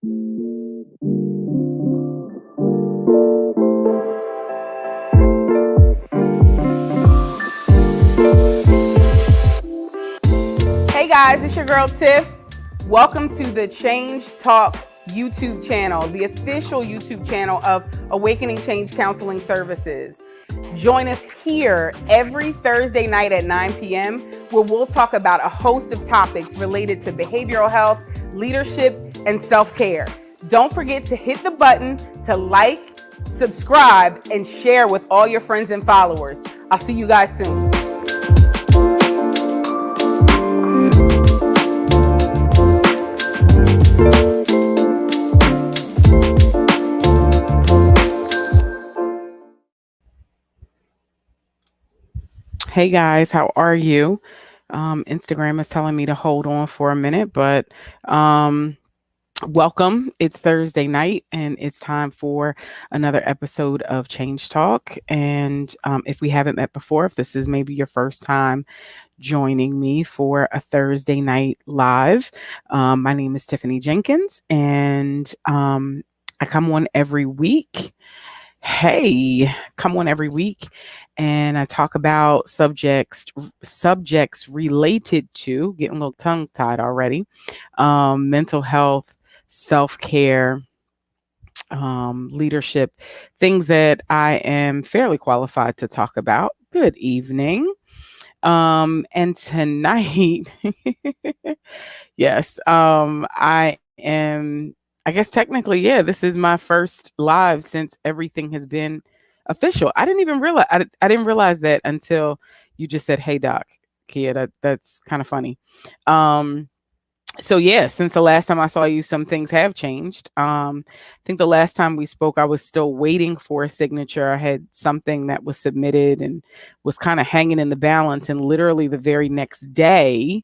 Hey guys, it's your girl Tiff. Welcome to the Change Talk YouTube channel, the official YouTube channel of Awakening Change Counseling Services. Join us here every Thursday night at 9 p.m. where we'll talk about a host of topics related to behavioral health, leadership, and self-care. Don't forget to hit the button to like, subscribe, and share with all your friends and followers. I'll see you guys soon. Hey guys, how are you? Instagram is telling me to hold on for a minute, but welcome. It's Thursday night and it's time for another episode of Change Talk. And if we haven't met before, if this is maybe your first time joining me for a Thursday night live, my name is Tiffany Jenkins and I come on every week. Come on every week and I talk about subjects related to, getting a little tongue tied already, mental health, self-care, leadership, things that I am fairly qualified to talk about. Good evening. And tonight, yes, I guess technically, yeah, this is my first live since everything has been official. I didn't even realize, I didn't realize that until you just said, "Hey doc, Kia," that's kind of funny. So yeah, since the last time I saw you, some things have changed. I think the last time we spoke, I was still waiting for a signature. I had something that was submitted and was kind of hanging in the balance. And literally the very next day,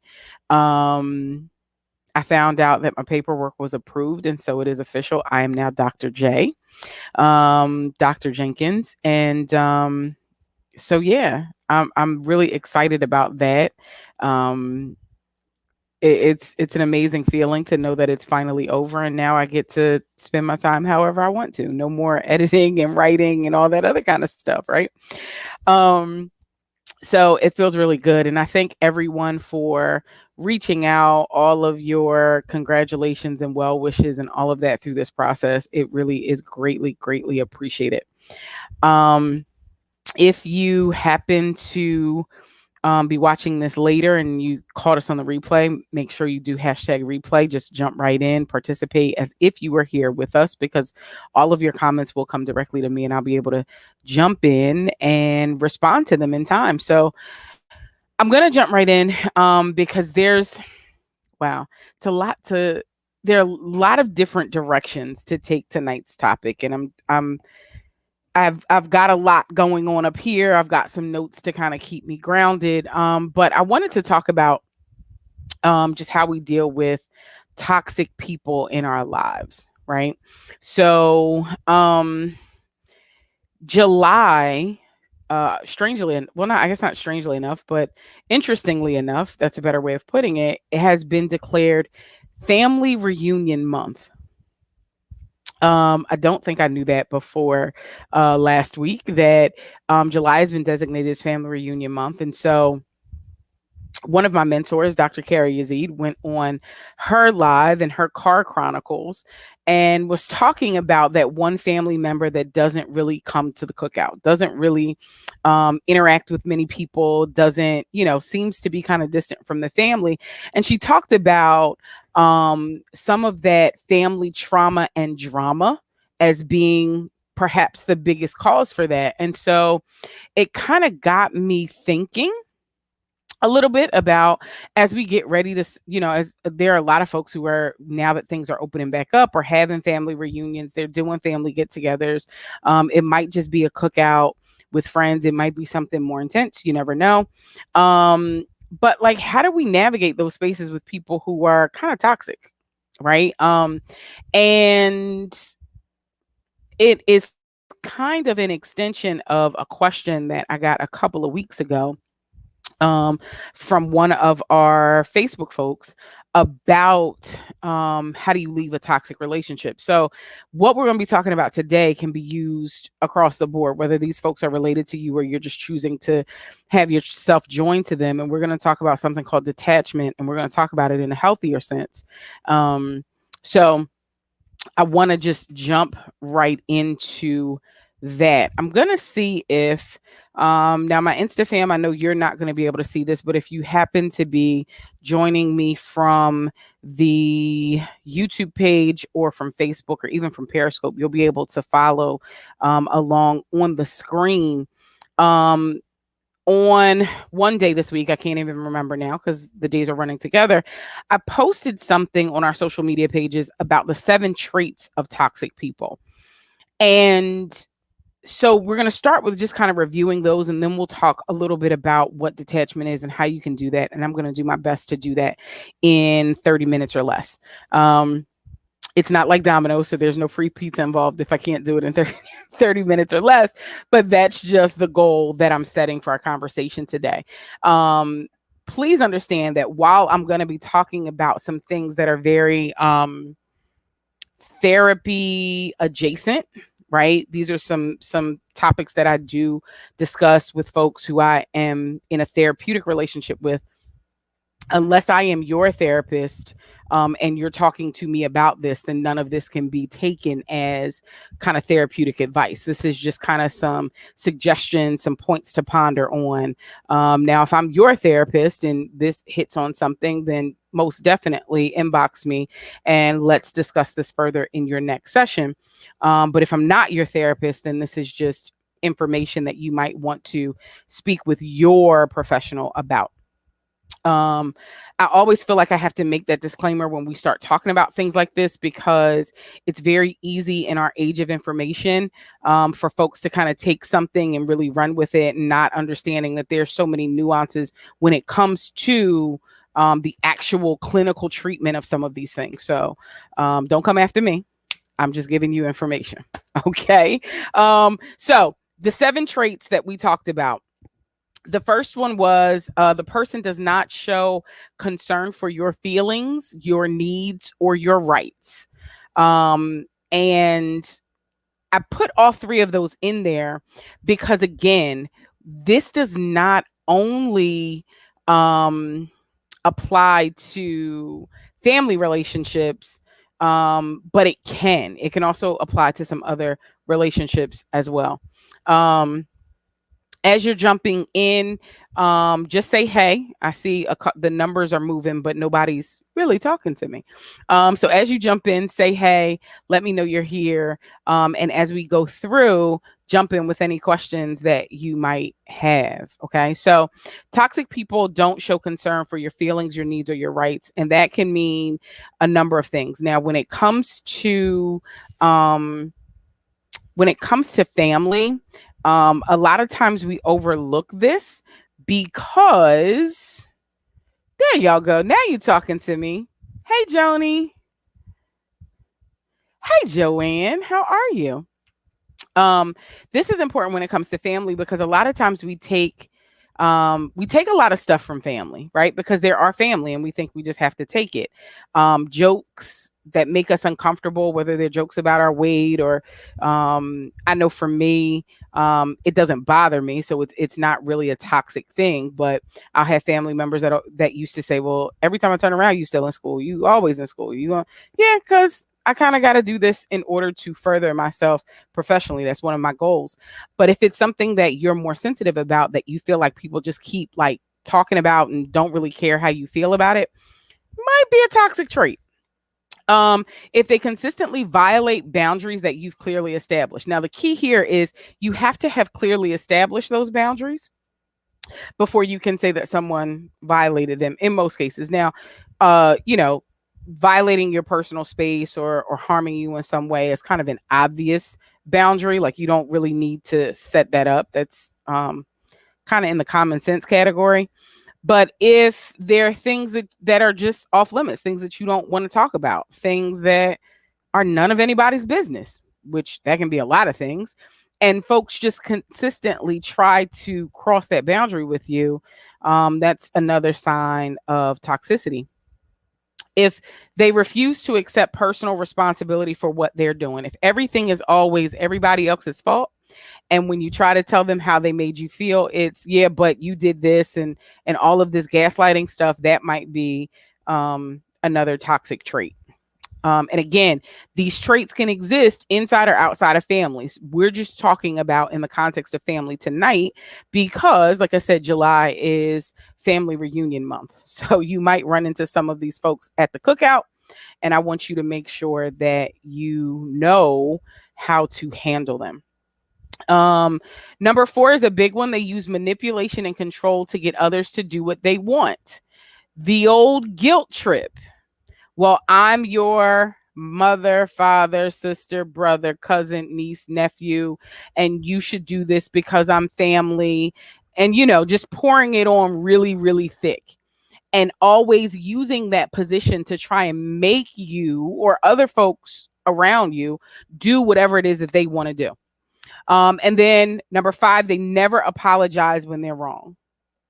I found out that my paperwork was approved. And so it is official. I am now Dr. J, Dr. Jenkins. And so yeah, I'm really excited about that. It's an amazing feeling to know that it's finally over and now I get to spend my time however I want to. No more editing and writing and all that other kind of stuff, right? Um, so it feels really good. And I thank everyone for reaching out, all of your congratulations and well wishes and all of that through this process. It really is greatly, greatly appreciated. Um, if you happen to be watching this later and you caught us on the replay, make sure you do hashtag replay. Just jump right in, participate as if you were here with us, because all of your comments will come directly to me and I'll be able to jump in and respond to them in time. So I'm going to jump right in because wow, it's a lot to, there are a lot of different directions to take tonight's topic. And I've got a lot going on up here. I've got some notes to kind of keep me grounded. But I wanted to talk about just how we deal with toxic people in our lives, right? So July, strangely, well, not, I guess not strangely enough, but interestingly enough, that's a better way of putting it, it has been declared Family Reunion Month. I don't think I knew that before last week that July has been designated as Family Reunion Month. And so one of my mentors, Dr. Carrie Yazid, went on her live and her car chronicles and was talking about that one family member that doesn't really come to the cookout, doesn't really interact with many people, doesn't, seems to be kind of distant from the family. And she talked about some of that family trauma and drama as being perhaps the biggest cause for that. And so it kind of got me thinking a little bit about, as we get ready to, as there are a lot of folks who are, now that things are opening back up, or having family reunions, they're doing family get-togethers. It might just be a cookout with friends. It might be something more intense. You never know. But like, how do we navigate those spaces with people who are kind of toxic, right? And it is kind of an extension of a question that I got a couple of weeks ago um, from one of our Facebook folks about how do you leave a toxic relationship. So, what we're going to be talking about today can be used across the board, whether these folks are related to you or you're just choosing to have yourself join to them. And we're going to talk about something called detachment, and we're going to talk about it in a healthier sense. So, I want to just jump right into that. I'm going to see if now my Insta fam, I know you're not going to be able to see this, but if you happen to be joining me from the YouTube page or from Facebook or even from Periscope, you'll be able to follow along on the screen. Um, on one day this week, I can't even remember now because the days are running together. I posted something on our social media pages about the 7 traits of toxic people. And so we're going to start with just kind of reviewing those, and then we'll talk a little bit about what detachment is and how you can do that. And I'm going to do my best to do that in 30 minutes or less. It's not like Domino's, so there's no free pizza involved if I can't do it in 30 minutes or less. But that's just the goal that I'm setting for our conversation today. Please understand that while I'm going to be talking about some things that are very therapy adjacent, right? These are some topics that I do discuss with folks who I am in a therapeutic relationship with. Unless I am your therapist and you're talking to me about this, then none of this can be taken as kind of therapeutic advice. This is just kind of some suggestions, some points to ponder on. Now, if I'm your therapist and this hits on something, then most definitely inbox me and let's discuss this further in your next session. But if I'm not your therapist, then this is just information that you might want to speak with your professional about. I always feel like I have to make that disclaimer when we start talking about things like this, because it's very easy in our age of information for folks to kind of take something and really run with it, and not understanding that there's so many nuances when it comes to the actual clinical treatment of some of these things. So don't come after me. I'm just giving you information. Okay. So the 7 traits that we talked about. The first one was the person does not show concern for your feelings, your needs, or your rights. And I put all 3 of those in there because, again, this does not only apply to family relationships, but it can also apply to some other relationships as well. As you're jumping in, just say hey. I see the numbers are moving, but nobody's really talking to me. So as you jump in, say hey, let me know you're here. And as we go through, jump in with any questions that you might have. Okay. So toxic people don't show concern for your feelings, your needs, or your rights. And that can mean a number of things. Now, when it comes to family, a lot of times we overlook this because there y'all go. Now you talking to me. Hey, Joni. Hey, Joanne. How are you? This is important when it comes to family, because a lot of times we take a lot of stuff from family, right? Because they're our family and we think we just have to take it. Jokes that make us uncomfortable, whether they're jokes about our weight or I know for me, it doesn't bother me, so it's not really a toxic thing. But I'll have family members that used to say, well, every time I turn around, you still in school, you always in school, yeah, because I kind of got to do this in order to further myself professionally. That's one of my goals. But if it's something that you're more sensitive about, that you feel like people just keep like talking about and don't really care how you feel about it, might be a toxic trait. If they consistently violate boundaries that you've clearly established. Now, the key here is you have to have clearly established those boundaries before you can say that someone violated them in most cases. Now, violating your personal space or harming you in some way is kind of an obvious boundary. Like, you don't really need to set that up. That's kind of in the common sense category. But if there are things that are just off limits, things that you don't want to talk about, things that are none of anybody's business, which that can be a lot of things, and folks just consistently try to cross that boundary with you, that's another sign of toxicity. If they refuse to accept personal responsibility for what they're doing, if everything is always everybody else's fault, and when you try to tell them how they made you feel, it's yeah, but you did this, and all of this gaslighting stuff, that might be another toxic trait. And again, these traits can exist inside or outside of families. We're just talking about in the context of family tonight because, like I said, July is family reunion month. So you might run into some of these folks at the cookout. And I want you to make sure that you know how to handle them. Number four is a big one. They use manipulation and control to get others to do what they want. The old guilt trip. Well, I'm your mother, father, sister, brother, cousin, niece, nephew, and you should do this because I'm family. And, just pouring it on really, really thick, and always using that position to try and make you or other folks around you do whatever it is that they want to do. And then number five, they never apologize when they're wrong.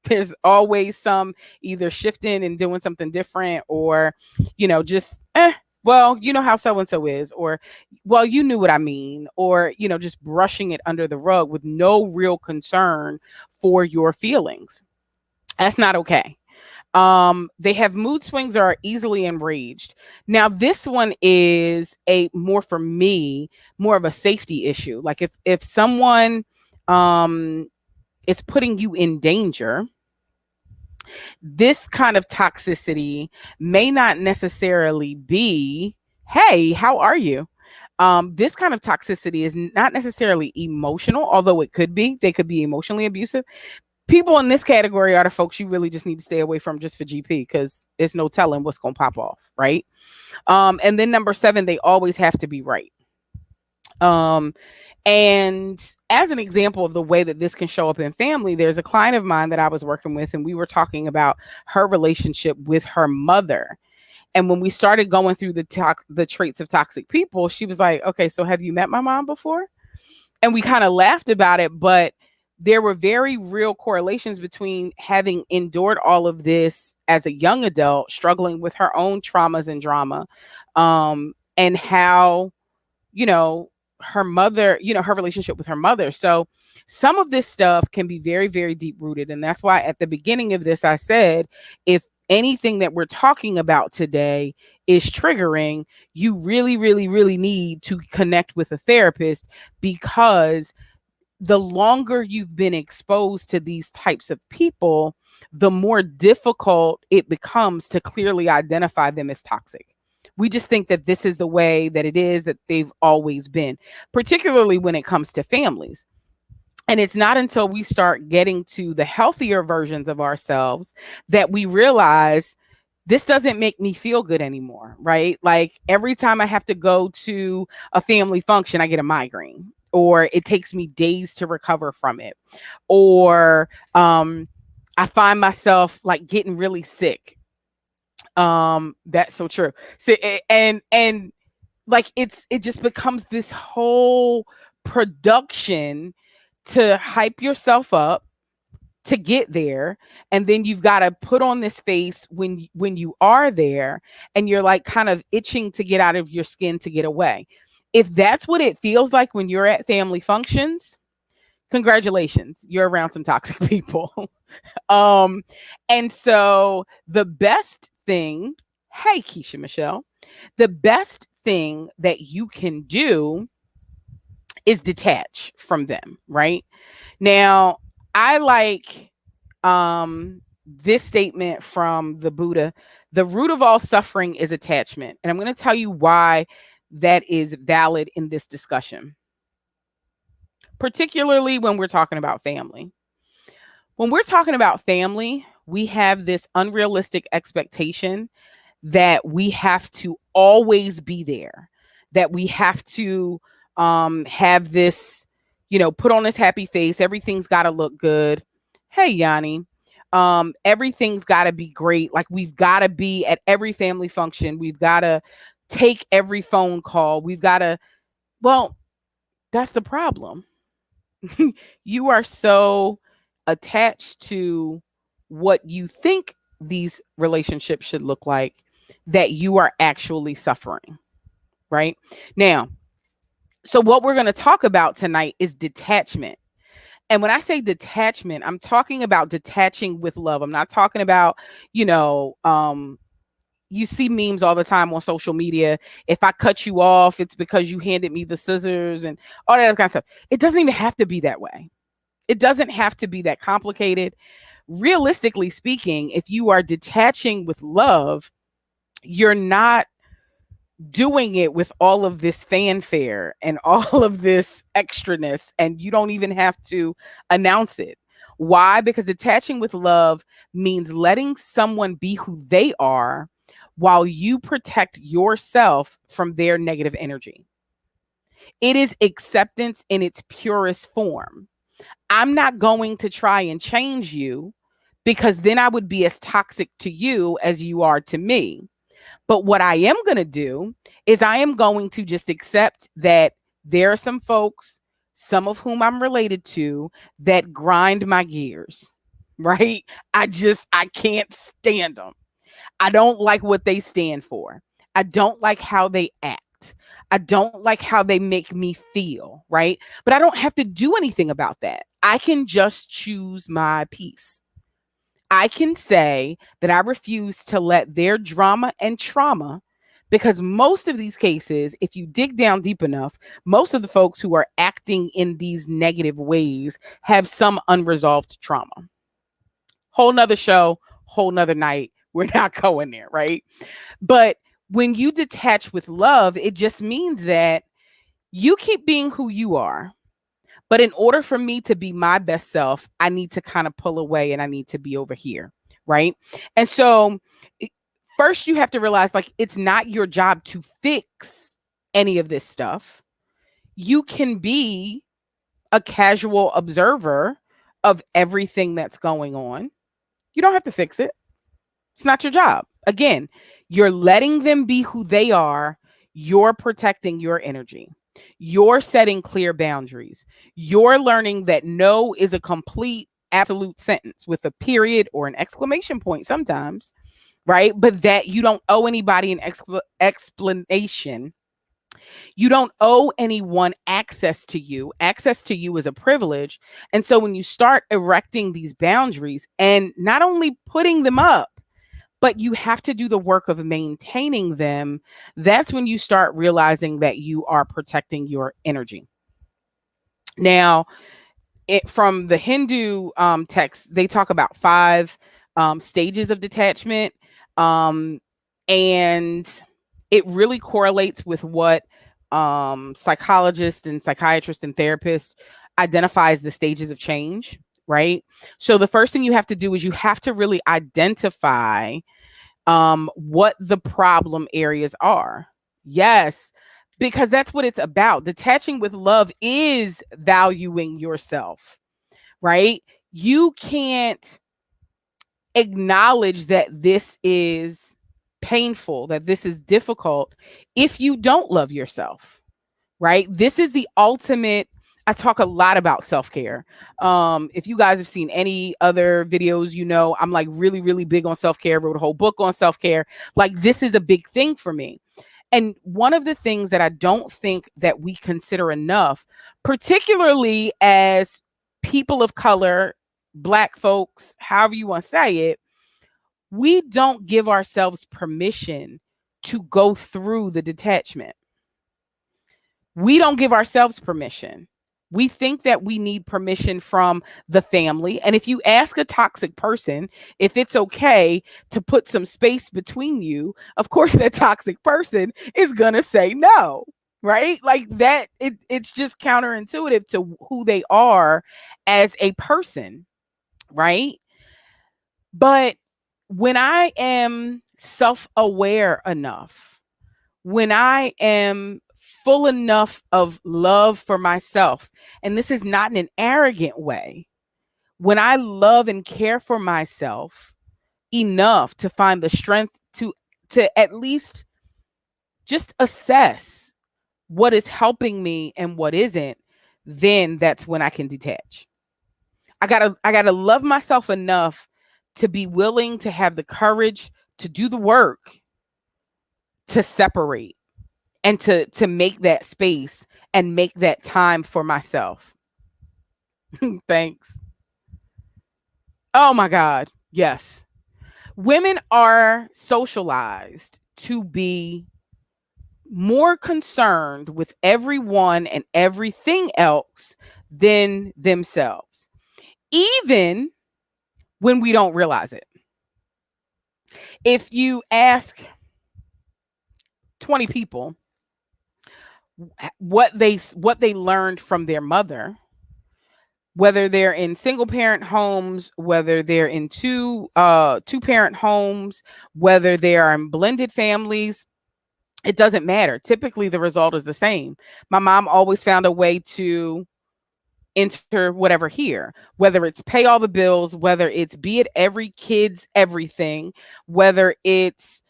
There's always some either shifting and doing something different, or just well, you know how so and so is, or well, you knew what I mean, or just brushing it under the rug with no real concern for your feelings. That's not okay. They have mood swings or are easily enraged. Now this one is a more, for me, more of a safety issue. Like if someone is putting you in danger, this kind of toxicity may not necessarily be, hey, how are you? This kind of toxicity is not necessarily emotional, although it could be. They could be emotionally abusive. People in this category are the folks you really just need to stay away from just for GP, because it's no telling what's going to pop off, right? And then number seven, they always have to be right. And as an example of the way that this can show up in family, there's a client of mine that I was working with, and we were talking about her relationship with her mother. And when we started going through the traits of toxic people, she was like, okay, so have you met my mom before? And we kind of laughed about it, but there were very real correlations between having endured all of this as a young adult, struggling with her own traumas and drama, and how, her mother, her relationship with her mother. So some of this stuff can be very, very deep rooted. And that's why at the beginning of this, I said, if anything that we're talking about today is triggering, you really, really, really need to connect with a therapist, because the longer you've been exposed to these types of people, the more difficult it becomes to clearly identify them as toxic. We just think that this is the way that it is, that they've always been, particularly when it comes to families. And it's not until we start getting to the healthier versions of ourselves that we realize this doesn't make me feel good anymore, right? Like every time I have to go to a family function, I get a migraine, or it takes me days to recover from it, or I find myself like getting really sick. That's so true. So, and like it just becomes this whole production to hype yourself up to get there, and then you've got to put on this face when you are there, and you're like kind of itching to get out of your skin to get away. If that's what it feels like when you're at family functions, congratulations, you're around some toxic people. And so the best thing, hey Keisha Michelle, the best thing that you can do is detach from them, right? Now, I like this statement from the Buddha: the root of all suffering is attachment. And I'm going to tell you why that is valid in this discussion, particularly when we're talking about family. When we're talking about family, we have this unrealistic expectation that we have to always be there, that we have to have this, put on this happy face. Everything's got to look good. Hey, Yanni, everything's got to be great. Like we've got to be at every family function. We've got to take every phone call. We've got to, well, that's the problem. You are so attached to what you think these relationships should look like that you are actually suffering, right? Now, so what we're going to talk about tonight is detachment. And when I say detachment, I'm talking about detaching with love. I'm not talking about, you know, you see memes all the time on social media. If I cut you off, it's because you handed me the scissors and all that kind of stuff. It doesn't even have to be that way. It doesn't have to be that complicated. Realistically speaking, if you are detaching with love, you're not doing it with all of this fanfare and all of this extraness, and you don't even have to announce it. Why? Because detaching with love means letting someone be who they are while you protect yourself from their negative energy. It is acceptance in its purest form. I'm not going to try and change you because then I would be as toxic to you as you are to me. But what I am going to do is I am going to just accept that there are some folks, some of whom I'm related to, that grind my gears, right? I can't stand them. I don't like what they stand for. I don't like how they act. I don't like how they make me feel, right? But I don't have to do anything about that. I can just choose my peace. I can say that I refuse to let their drama and trauma, because most of these cases, if you dig down deep enough, most of the folks who are acting in these negative ways have some unresolved trauma. Whole nother show, whole nother night. We're not going there, right? But when you detach with love, it just means that you keep being who you are. But in order for me to be my best self, I need to kind of pull away and I need to be over here. Right. And so first you have to realize like it's not your job to fix any of this stuff. You can be a casual observer of everything that's going on. You don't have to fix it. It's not your job. Again, you're letting them be who they are. You're protecting your energy. You're setting clear boundaries. You're learning that no is a complete, absolute sentence with a period or an exclamation point sometimes, right? But that you don't owe anybody an explanation. You don't owe anyone access to you. Access to you is a privilege. And so when you start erecting these boundaries and not only putting them up, but you have to do the work of maintaining them, that's when you start realizing that you are protecting your energy. Now, from the Hindu text, they talk about five stages of detachment. Um, and it really correlates with what psychologists and psychiatrists and therapists identify as the stages of change, right? So the first thing you have to do is you have to really identify what the problem areas are. Yes, because that's what it's about. Detaching with love is valuing yourself, right? You can't acknowledge that this is painful, that this is difficult if you don't love yourself, right? This is the ultimate. I talk a lot about self-care. If you guys have seen any other videos, you know, I'm like really, really big on self-care, wrote a whole book on self-care. Like this is a big thing for me. And one of the things that I don't think that we consider enough, particularly as people of color, Black folks, however you want to say it, we don't give ourselves permission to go through the detachment. We don't give ourselves permission. We think that we need permission from the family. And if you ask a toxic person if it's okay to put some space between you, of course, that toxic person is going to say no, right? Like that, it's just counterintuitive to who they are as a person, right? But when I am self aware enough, when I am full enough of love for myself, and this is not in an arrogant way, when I love and care for myself enough to find the strength to at least just assess what is helping me and what isn't, then that's when I can detach. I gotta love myself enough to be willing to have the courage to do the work, to separate, and to make that space and make that time for myself. Thanks. Oh my God. Yes. Women are socialized to be more concerned with everyone and everything else than themselves, even when we don't realize it. If you ask 20 people what they learned from their mother, whether they're in single parent homes, whether they're in two parent homes, whether they are in blended families, it doesn't matter. Typically the result is the same. My mom always found a way to enter whatever here, whether it's pay all the bills, whether it's be it every kid's everything, whether it's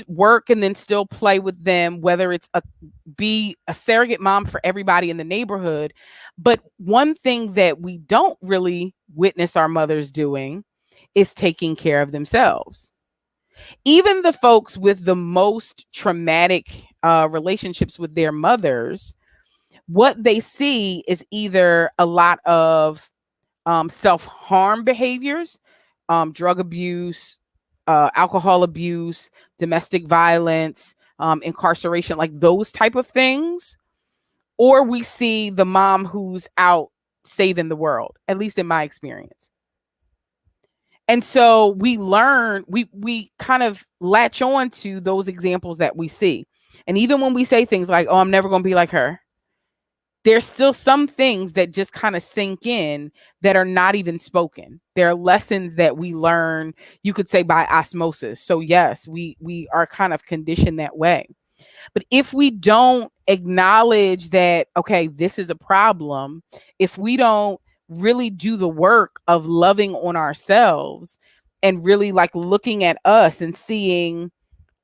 work and then still play with them, whether it's be a surrogate mom for everybody in the neighborhood. But one thing that we don't really witness our mothers doing is taking care of themselves. Even the folks with the most traumatic relationships with their mothers, what they see is either a lot of self harm behaviors, drug abuse, alcohol abuse, domestic violence, incarceration, like those type of things, or we see the mom who's out saving the world, at least in my experience. And so we learn, we kind of latch on to those examples that we see. And even when we say things like, "Oh, I'm never going to be like her," there's still some things that just kind of sink in that are not even spoken. There are lessons that we learn, you could say, by osmosis. So yes, we are kind of conditioned that way. But if we don't acknowledge that, okay, this is a problem, if we don't really do the work of loving on ourselves and really like looking at us and seeing,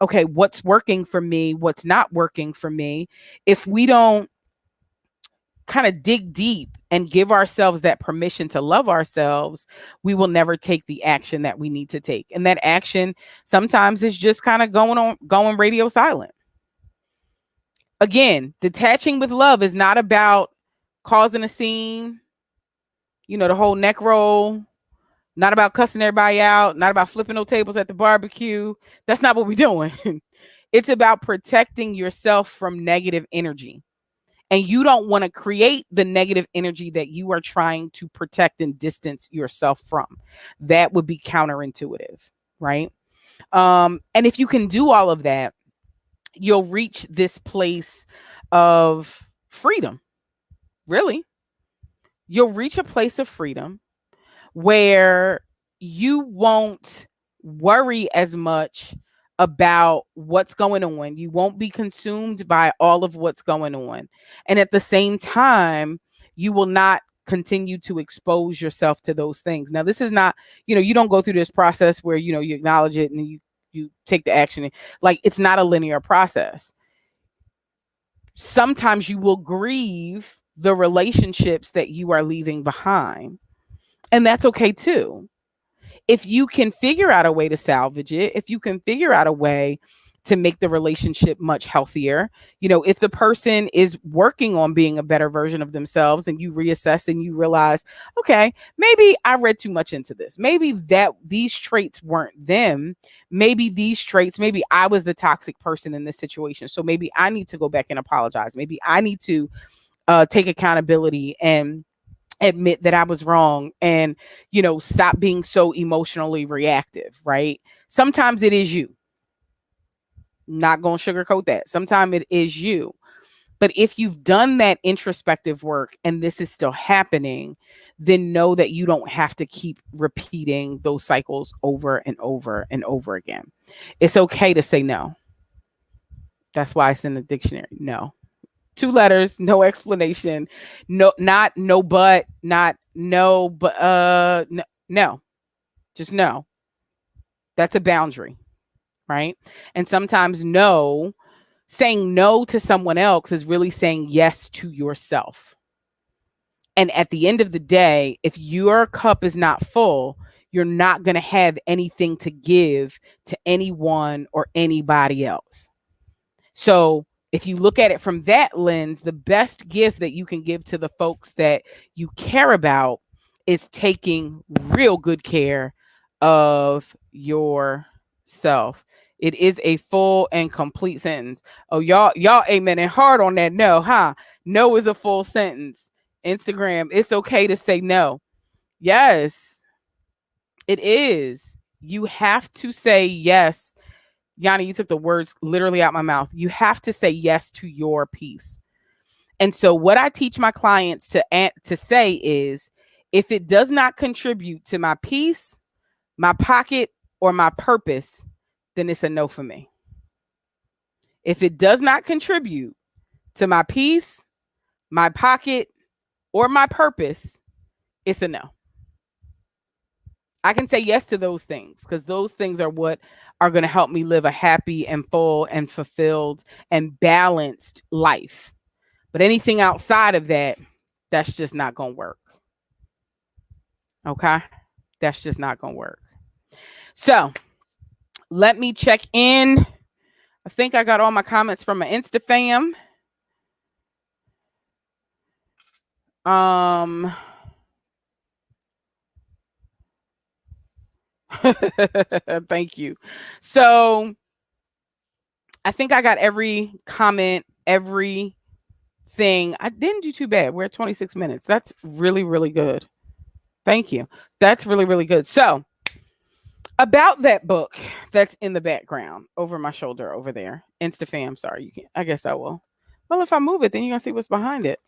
okay, what's working for me, what's not working for me, if we don't kind of dig deep and give ourselves that permission to love ourselves, we will never take the action that we need to take. And that action sometimes is just kind of going radio silent. Again, detaching with love is not about causing a scene, the whole neck roll, not about cussing everybody out, not about flipping no tables at the barbecue. That's not what we're doing. It's about protecting yourself from negative energy. And you don't want to create the negative energy that you are trying to protect and distance yourself from. That would be counterintuitive, right? And if you can do all of that, you'll reach this place of freedom. Really, you'll reach a place of freedom where you won't worry as much about what's going on. You won't be consumed by all of what's going on. And at the same time, you will not continue to expose yourself to those things. Now, this is not, you don't go through this process where, you acknowledge it and you take the action. Like, it's not a linear process. Sometimes you will grieve the relationships that you are leaving behind. And that's okay too. If you can figure out a way to salvage it, if you can figure out a way to make the relationship much healthier, if the person is working on being a better version of themselves and you reassess and you realize, okay, maybe I read too much into this. Maybe that these traits weren't them. Maybe I was the toxic person in this situation. So maybe I need to go back and apologize. Maybe I need to take accountability and admit that I was wrong and, stop being so emotionally reactive, right? Sometimes it is you. Not going to sugarcoat that. Sometimes it is you. But if you've done that introspective work and this is still happening, then know that you don't have to keep repeating those cycles over and over and over again. It's okay to say no. That's why it's in the dictionary. No. Two letters, no explanation, no, not no, but not no, but no, no, just no. That's a boundary, right? And sometimes no Saying no to someone else is really saying yes to yourself. And at the end of the day, if your cup is not full, you're not going to have anything to give to anyone or anybody else. So if you look at it from that lens, the best gift that you can give to the folks that you care about is taking real good care of yourself. It is a full and complete sentence. Oh, y'all amening hard on that no, huh? No is a full sentence. Instagram, it's okay to say no. Yes, it is. You have to say yes. Yanni, you took the words literally out my mouth. You have to say yes to your piece. And so what I teach my clients to say is, if it does not contribute to my peace, my pocket, or my purpose, then it's a no for me. If it does not contribute to my peace, my pocket, or my purpose, it's a no. I can say yes to those things because those things are what are going to help me live a happy and full and fulfilled and balanced life. But anything outside of that, that's just not going to work. Okay? That's just not going to work. So let me check in. I think I got all my comments from my Insta fam. Thank you. So I think I got every comment, everything. I didn't do too bad. We're at 26 minutes. That's really, really good. Thank you. That's really, really good. So, about that book that's in the background over my shoulder over there, InstaFam. Sorry, you can. I guess I will. Well, if I move it, then you're gonna see what's behind it.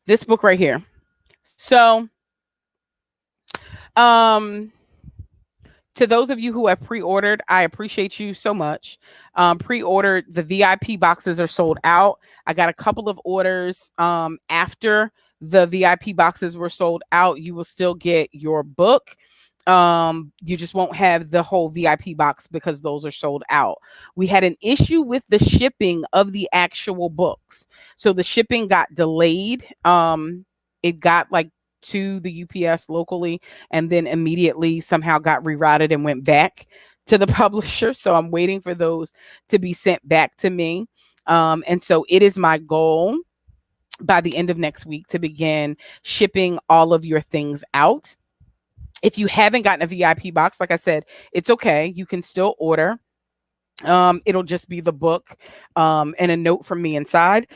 This book right here. So, um, to those of you who have pre-ordered, I appreciate you so much. Pre-ordered, the VIP boxes are sold out. I got a couple of orders after the VIP boxes were sold out. You will still get your book. You just won't have the whole VIP box because those are sold out. We had an issue with the shipping of the actual books. So the shipping got delayed. It got like to the UPS locally and then immediately somehow got rerouted and went back to the publisher. So I'm waiting for those to be sent back to me. And so it is my goal by the end of next week to begin shipping all of your things out. If you haven't gotten a VIP box, like I said, it's okay. You can still order. It'll just be the book and a note from me inside.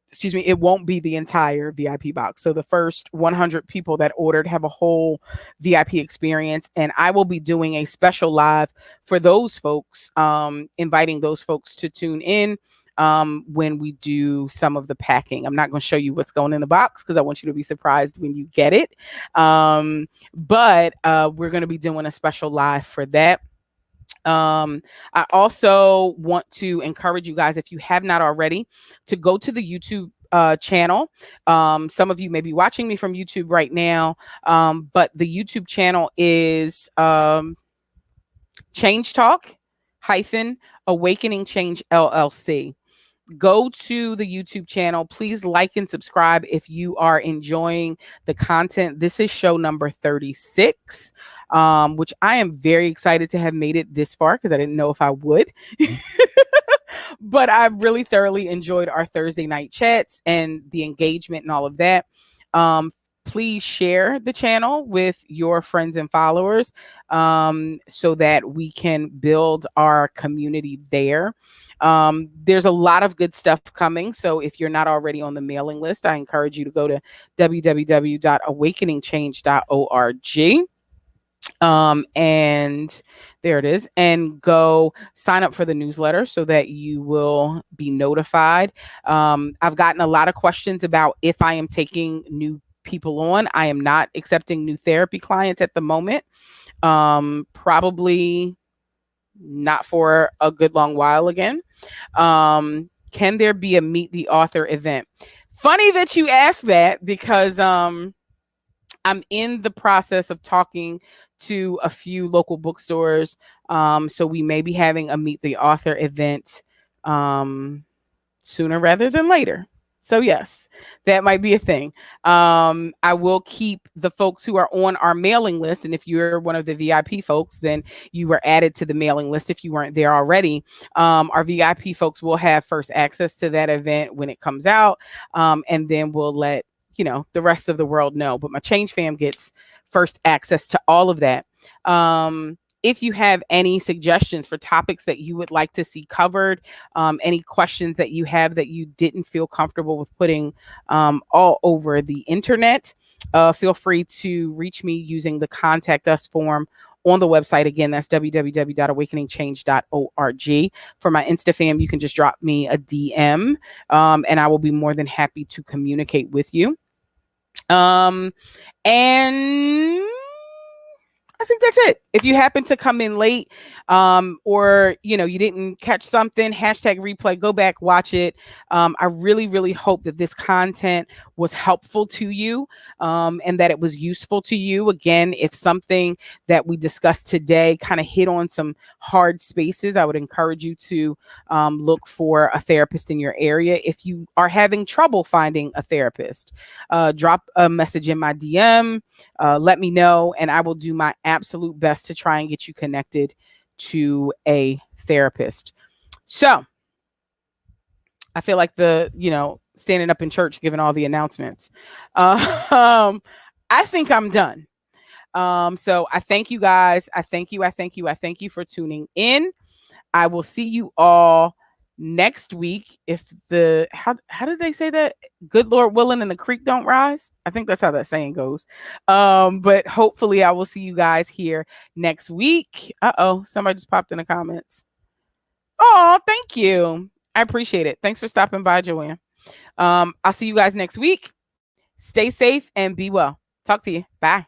Excuse me, it won't be the entire VIP box. So the first 100 people that ordered have a whole VIP experience. And I will be doing a special live for those folks, inviting those folks to tune in when we do some of the packing. I'm not going to show you what's going in the box because I want you to be surprised when you get it. But we're going to be doing a special live for that. I also want to encourage you guys, if you have not already, to go to the YouTube channel. Some of you may be watching me from YouTube right now, but the YouTube channel is Change Talk hyphen Awakening Change LLC. Go to the YouTube channel. Please like and subscribe if you are enjoying the content. This is show number 36, which I am very excited to have made it this far because I didn't know if I would. But I really thoroughly enjoyed our Thursday night chats and the engagement and all of that. Please share the channel with your friends and followers so that we can build our community there. There's a lot of good stuff coming. So if you're not already on the mailing list, I encourage you to go to www.awakeningchange.org. And there it is, and go sign up for the newsletter so that you will be notified. I've gotten a lot of questions about if I am taking new people on. I am not accepting new therapy clients at the moment. Probably not for a good long while again. Can there be a meet the author event? Funny that you asked that because I'm in the process of talking to a few local bookstores. So we may be having a meet the author event um, sooner rather than later. So yes, that might be a thing. I will keep the folks who are on our mailing list, and if you're one of the VIP folks, then you were added to the mailing list if you weren't there already. Our VIP folks will have first access to that event when it comes out, and then we'll let the rest of the world know. But my Change Fam gets first access to all of that. If you have any suggestions for topics that you would like to see covered, any questions that you have that you didn't feel comfortable with putting all over the internet, feel free to reach me using the contact us form on the website. Again, that's www.awakeningchange.org. For my Insta fam, you can just drop me a DM, and I will be more than happy to communicate with you. And I think that's it. If you happen to come in late, or you didn't catch something, hashtag replay, go back, watch it. I really, really hope that this content was helpful to you, and that it was useful to you. Again, if something that we discussed today kind of hit on some hard spaces, I would encourage you to look for a therapist in your area. If you are having trouble finding a therapist, drop a message in my DM. Let me know, and I will do my absolute best to try and get you connected to a therapist. So I feel like standing up in church, giving all the announcements. I think I'm done. So I thank you guys. I thank you. I thank you. I thank you for tuning in. I will see you all next week. If how did they say that? Good Lord willing and the creek don't rise. I think that's how that saying goes. But hopefully I will see you guys here next week. Somebody just popped in the comments. Oh, thank you. I appreciate it. Thanks for stopping by, Joanne. I'll see you guys next week. Stay safe and be well. Talk to you. Bye.